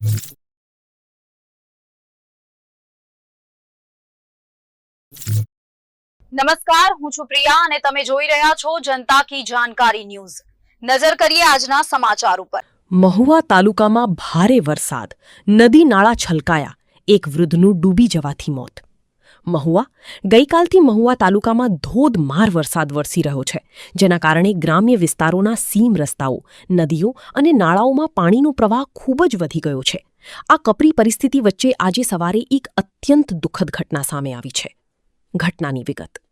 નમસ્કાર, હું છું પ્રિયા અને તમે જોઈ રહ્યા છો જનતા કી જાણકારી ન્યૂઝ। નજર કરીએ આજના સમાચાર ઉપર। મહુવા તાલુકામાં ભારે વરસાદ, નદી નાળા છલકાયા, એક વૃદ્ધનું ડૂબી જવાથી મોત। મહુવા ગઈકાલથી મહુવા તાલુકામાં ધોધમાર વરસાદ વરસી રહ્યો છે, જેના કારણે ગ્રામ્ય વિસ્તારોના સીમ રસ્તાઓ, નદીઓ અને નાળાઓમાં પાણીનો પ્રવાહ ખૂબ જ વધી ગયો છે। આ કપરી પરિસ્થિતિ વચ્ચે આજે સવારે એક અત્યંત દુઃખદ ઘટના સામે આવી છે। ઘટનાની વિગત।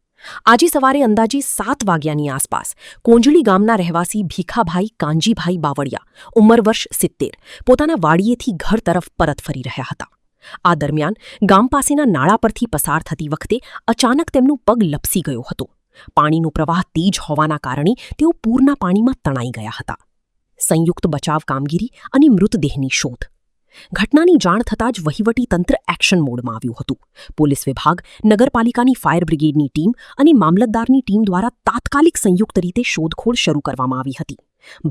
આજે સવારે અંદાજે 7 વાગ્યાની આસપાસ કોંજળી ગામના રહેવાસી ભીખાભાઈ કાંજીભાઈ બાવળિયા, ઉંમર વર્ષ 70, પોતાના વાડીએથી ઘર તરફ પરત ફરી રહ્યા હતા। આ દરમિયાન ગામ પાસેના નાળા પરથી પસાર થતી વખતે અચાનક તેમનું પગ લપસી ગયો હતો। પાણીનો પ્રવાહ તેજ હોવાના કારણે તેઓ પૂરના પાણીમાં તણાઈ ગયા હતા। સંયુક્ત બચાવ કામગીરી અને મૃતદેહની શોધ। ઘટનાની જાણ થતાં જ વહીવટી તંત્ર એક્શન મોડમાં આવ્યું હતું। પોલીસ વિભાગ, નગરપાલિકાની ફાયર બ્રિગેડની ટીમ અને મામલતદારની ટીમ દ્વારા તાત્કાલિક સંયુક્ત રીતે શોધખોળ શરૂ કરવામાં આવી હતી।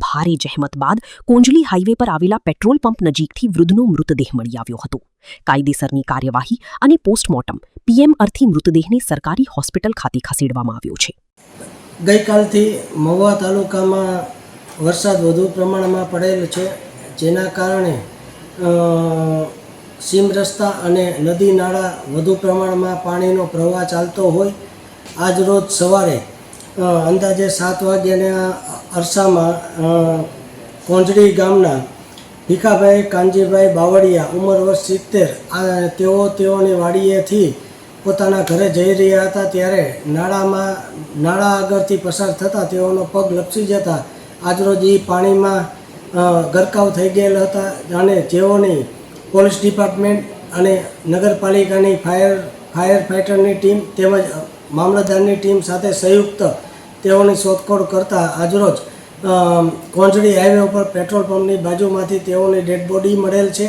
ભારે જહેમત બાદ કોંજળી હાઈવે પર આવેલા પેટ્રોલ પંપ નજીકથી વૃદ્ધનો મૃતદેહ મળી આવ્યો હતો। કાયદેસરની કાર્યવાહી અને પોસ્ટમોર્ટમ પીએમ અર્થે મૃતદેહને સરકારી હોસ્પિટલ ખાતે ખસેડવામાં આવ્યો છે। ગઈકાલથી મહુવા તાલુકામાં વરસાદ વધુ પ્રમાણમાં પડેલ છે, જેના કારણે સીમ રસ્તા અને નદી નાળા વધુ પ્રમાણમાં પાણીનો પ્રવાહ ચાલતો હોય આજ રોજ સવારે અંદાજે 7 વાગ્યાના અરસામાં કોંજળી ગામના ભીખાભાઈ કાંજીભાઈ બાવળિયા, ઉંમર વર્ષ 70, તેઓની વાડીએથી પોતાના ઘરે જઈ રહ્યા હતા ત્યારે નાળા આગળથી પસાર થતાં તેઓનો પગ લપસી જતા આજરોજ એ પાણીમાં ગરકાવ થઈ ગયેલા હતા અને જેઓની પોલીસ ડિપાર્ટમેન્ટ અને નગરપાલિકાની ફાયર ફાઇટરની ટીમ તેમજ મામલતદારની ટીમ સાથે સંયુક્ત તેઓની શોધખોળ કરતા આજરોજ કોંજળી હાઈવે ઉપર પેટ્રોલ પંપની બાજુમાંથી તેઓની ડેડ બોડી મળેલ છે।